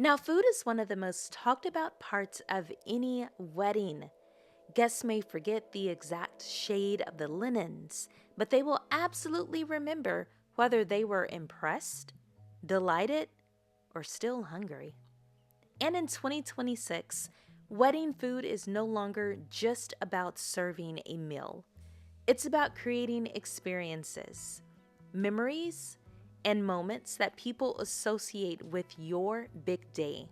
Now, food is one of the most talked about parts of any wedding. Guests may forget the exact shade of the linens, but they will absolutely remember whether they were impressed, delighted, or still hungry. And in 2026, wedding food is no longer just about serving a meal. It's about creating experiences, memories, and moments that people associate with your big day.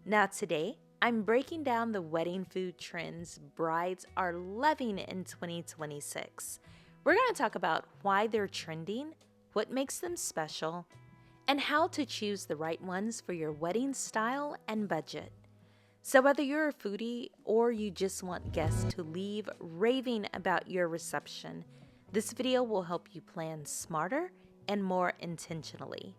Now, today, I'm breaking down the wedding food trends brides are loving in 2026. We're going to talk about why they're trending, what makes them special, and how to choose the right ones for your wedding style and budget. So, whether you're a foodie or you just want guests to leave raving about your reception, this video will help you plan smarter and more intentionally.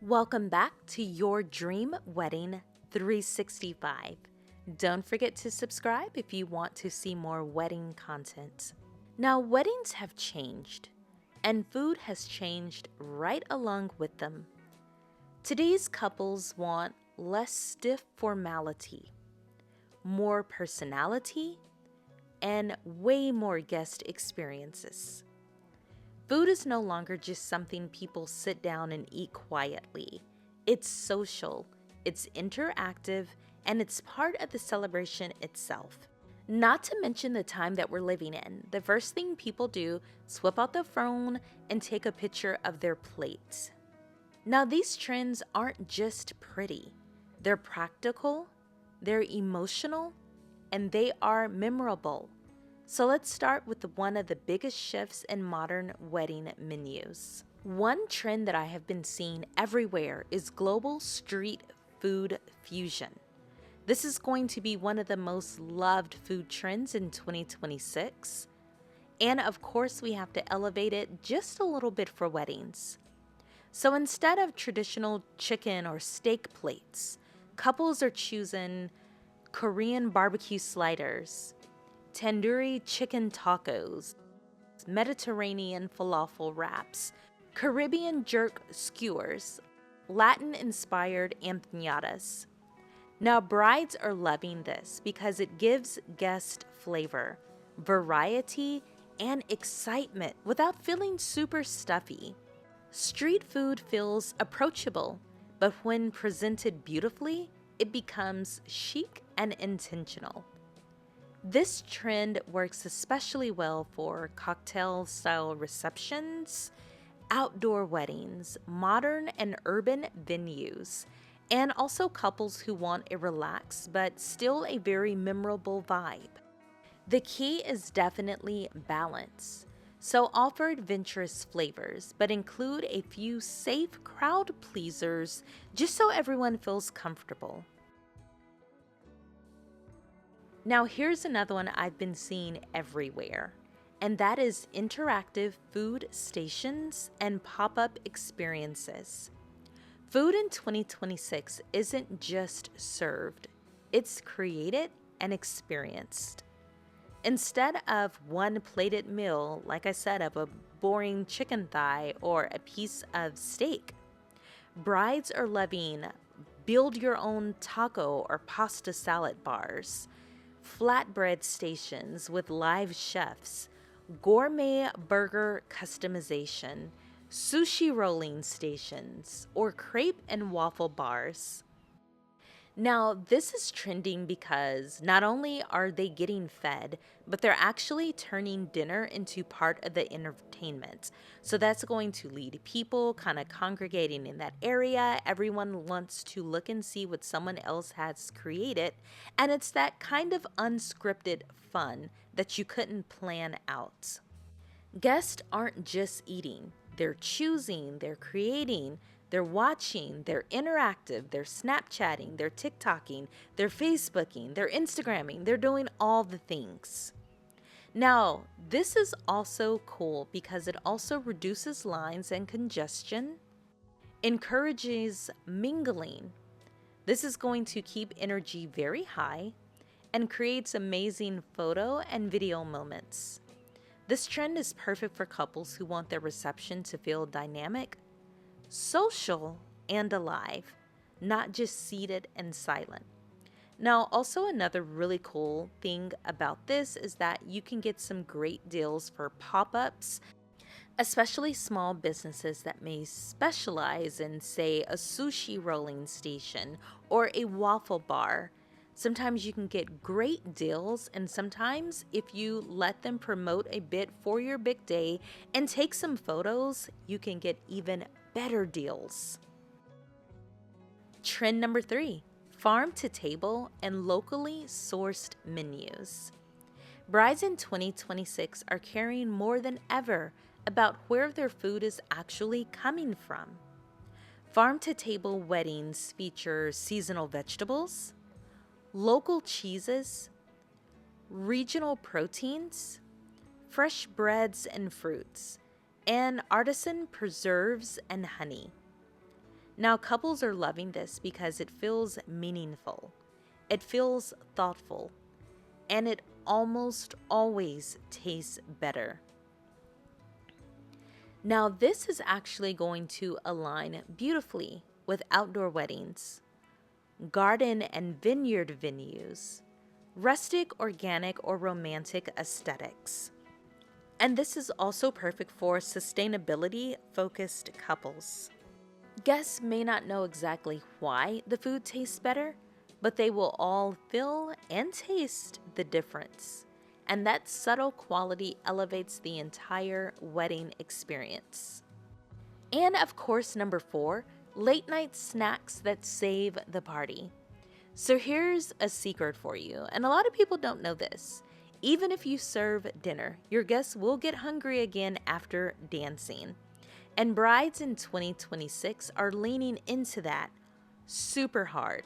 Welcome back to Your Dream Wedding 365. Don't forget to subscribe if you want to see more wedding content. Now, weddings have changed, and food has changed right along with them. Today's couples want less stiff formality, more personality, and way more guest experiences. Food is no longer just something people sit down and eat quietly. It's social, it's interactive, and it's part of the celebration itself. Not to mention the time that we're living in. The first thing people do is whip out the phone and take a picture of their plate. Now, these trends aren't just pretty. They're practical, they're emotional, and they are memorable. So let's start with one of the biggest shifts in modern wedding menus. One trend that I have been seeing everywhere is global street food fusion. This is going to be one of the most loved food trends in 2026. And of course, we have to elevate it just a little bit for weddings. So instead of traditional chicken or steak plates, couples are choosing Korean barbecue sliders, tandoori chicken tacos, Mediterranean falafel wraps, Caribbean jerk skewers, Latin-inspired empanadas. Now, brides are loving this because it gives guests flavor, variety, and excitement without feeling super stuffy. Street food feels approachable, but when presented beautifully, it becomes chic and intentional. This trend works especially well for cocktail-style receptions, outdoor weddings, modern and urban venues, and also couples who want a relaxed but still a very memorable vibe. The key is definitely balance. So offer adventurous flavors, but include a few safe crowd pleasers just so everyone feels comfortable. Now, here's another one I've been seeing everywhere, and that is interactive food stations and pop-up experiences. Food in 2026 isn't just served, it's created and experienced. Instead of one plated meal, like I said, of a boring chicken thigh or a piece of steak, brides are loving build your own taco or pasta salad bars, flatbread stations with live chefs, gourmet burger customization, sushi rolling stations, or crepe and waffle bars. Now, this is trending because not only are they getting fed, but they're actually turning dinner into part of the entertainment. So that's going to lead people kind of congregating in that area. Everyone wants to look and see what someone else has created. And it's that kind of unscripted fun that you couldn't plan out. Guests aren't just eating, they're choosing, they're creating, they're watching, they're interactive, they're Snapchatting, they're TikToking, they're Facebooking, they're Instagramming, they're doing all the things. Now, this is also cool because it also reduces lines and congestion, encourages mingling. This is going to keep energy very high and creates amazing photo and video moments. This trend is perfect for couples who want their reception to feel dynamic, social, and alive. not just seated and silent. Now, also another really cool thing about this is that you can get some great deals for pop-ups, especially small businesses that may specialize in, say, a sushi rolling station or a waffle bar. Sometimes you can get great deals, and sometimes if you let them promote a bit for your big day and take some photos, you can get even better deals. Trend number 3, farm to table and locally sourced menus. Brides in 2026 are caring more than ever about where their food is actually coming from. Farm to table weddings feature seasonal vegetables, local cheeses, regional proteins, fresh breads and fruits, and artisan preserves and honey. Now, couples are loving this because it feels meaningful, it feels thoughtful, and it almost always tastes better. Now, this is actually going to align beautifully with outdoor weddings, garden and vineyard venues, rustic, organic, or romantic aesthetics. And this is also perfect for sustainability focused couples. Guests may not know exactly why the food tastes better, but they will all feel and taste the difference. And that subtle quality elevates the entire wedding experience. And of course, number 4, late night snacks that save the party. So here's a secret for you, and a lot of people don't know this. Even if you serve dinner, your guests will get hungry again after dancing. And brides in 2026 are leaning into that super hard.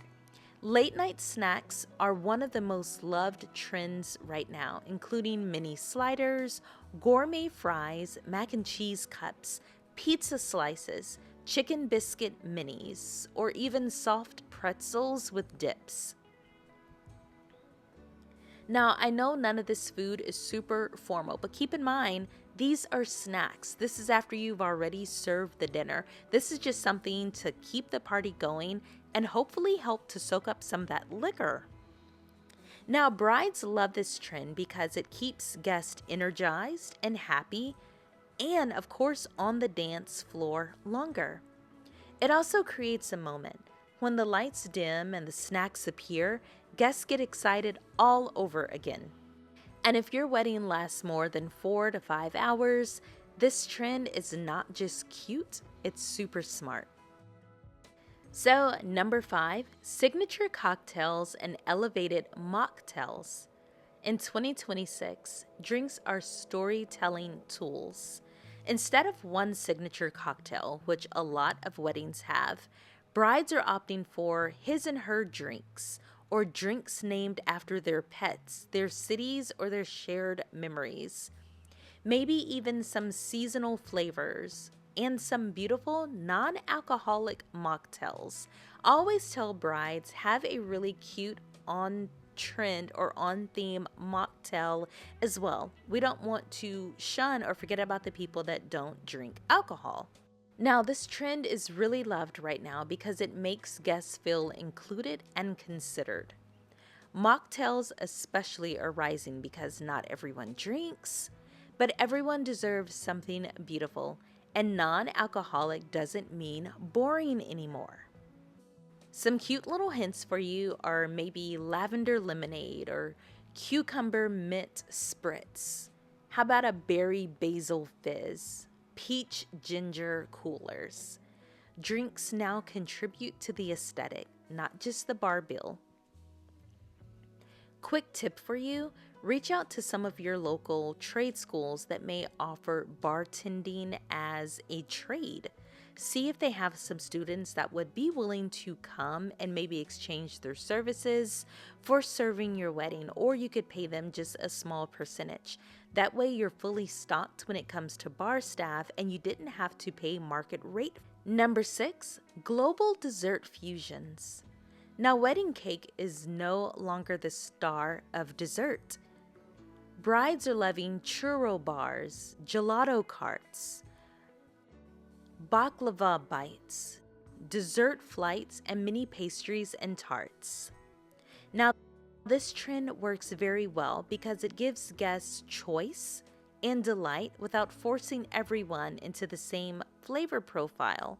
Late night snacks are one of the most loved trends right now, including mini sliders, gourmet fries, mac and cheese cups, pizza slices, chicken biscuit minis, or even soft pretzels with dips. Now, I know none of this food is super formal, but keep in mind, these are snacks. This is after you've already served the dinner. This is just something to keep the party going and hopefully help to soak up some of that liquor. Now, brides love this trend because it keeps guests energized and happy, and of course, on the dance floor longer. It also creates a moment. When the lights dim and the snacks appear, guests get excited all over again. And if your wedding lasts more than 4 to 5 hours, this trend is not just cute, it's super smart. So, number 5, signature cocktails and elevated mocktails. In 2026, drinks are storytelling tools. Instead of one signature cocktail, which a lot of weddings have, brides are opting for his and her drinks, or drinks named after their pets, their cities, or their shared memories. Maybe even some seasonal flavors and some beautiful non-alcoholic mocktails. I always tell brides, have a really cute on trend or on theme mocktail as well. We don't want to shun or forget about the people that don't drink alcohol. Now, this trend is really loved right now because it makes guests feel included and considered. Mocktails especially are rising because not everyone drinks, but everyone deserves something beautiful, and non-alcoholic doesn't mean boring anymore. Some cute little hints for you are maybe lavender lemonade or cucumber mint spritz. How about a berry basil fizz? Peach ginger coolers. Drinks now contribute to the aesthetic, not just the bar bill. Quick tip for you, reach out to some of your local trade schools that may offer bartending as a trade. See if they have some students that would be willing to come and maybe exchange their services for serving your wedding, or you could pay them just a small percentage. That way you're fully stocked when it comes to bar staff and you didn't have to pay market rate. Number 6, global dessert fusions. Now, wedding cake is no longer the star of dessert. Brides are loving churro bars, gelato carts, baklava bites, dessert flights, and mini pastries and tarts. Now, this trend works very well because it gives guests choice and delight without forcing everyone into the same flavor profile.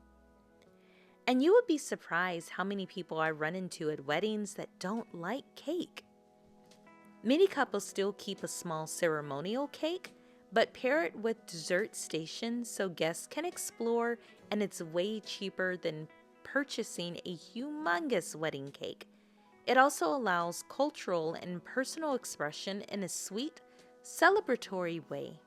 And you would be surprised how many people I run into at weddings that don't like cake. Many couples still keep a small ceremonial cake, but pair it with dessert stations so guests can explore, and it's way cheaper than purchasing a humongous wedding cake. It also allows cultural and personal expression in a sweet, celebratory way.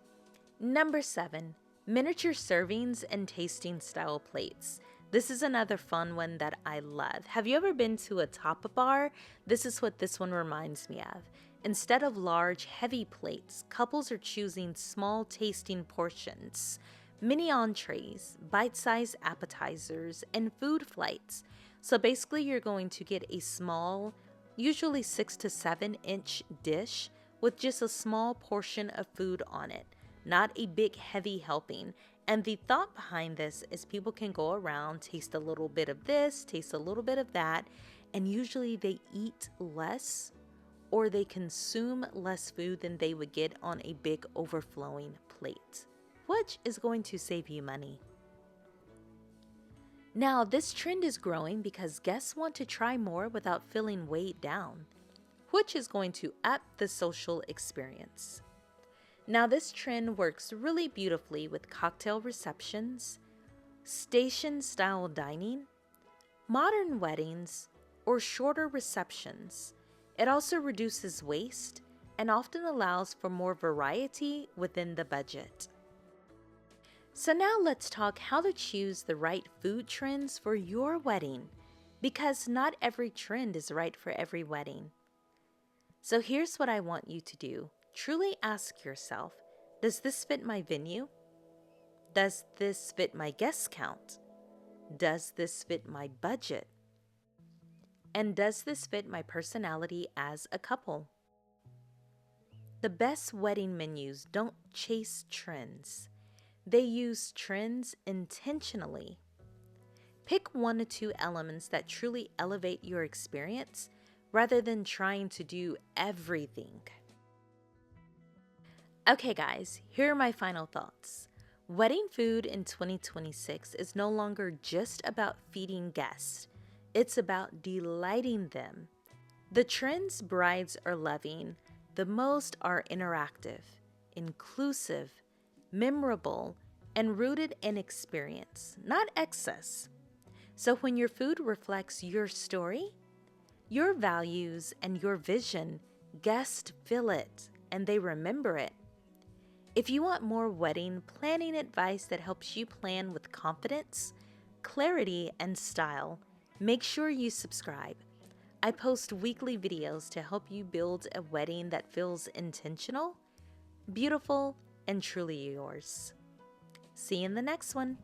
Number 7, miniature servings and tasting style plates. This is another fun one that I love. Have you ever been to a tapa bar? This is what this one reminds me of. Instead of large, heavy plates, couples are choosing small tasting portions, mini entrees, bite-sized appetizers, and food flights. So basically, you're going to get a small, usually 6 to 7 inch dish with just a small portion of food on it, not a big heavy helping. And the thought behind this is people can go around, taste a little bit of this, taste a little bit of that, and usually they eat less or they consume less food than they would get on a big overflowing plate, which is going to save you money. Now, this trend is growing because guests want to try more without feeling weighed down, which is going to up the social experience. Now, this trend works really beautifully with cocktail receptions, station-style dining, modern weddings, or shorter receptions. It also reduces waste and often allows for more variety within the budget. So now let's talk how to choose the right food trends for your wedding, because not every trend is right for every wedding. So here's what I want you to do. Truly ask yourself, does this fit my venue? Does this fit my guest count? Does this fit my budget? And does this fit my personality as a couple? The best wedding menus don't chase trends. They use trends intentionally. Pick 1 or 2 elements that truly elevate your experience rather than trying to do everything. Okay guys, here are my final thoughts. Wedding food in 2026 is no longer just about feeding guests. It's about delighting them. The trends brides are loving the most are interactive, inclusive, memorable, and rooted in experience, not excess. So when your food reflects your story, your values, and your vision, guests feel it and they remember it. If you want more wedding planning advice that helps you plan with confidence, clarity, and style, make sure you subscribe. I post weekly videos to help you build a wedding that feels intentional, beautiful, and truly yours. See you in the next one.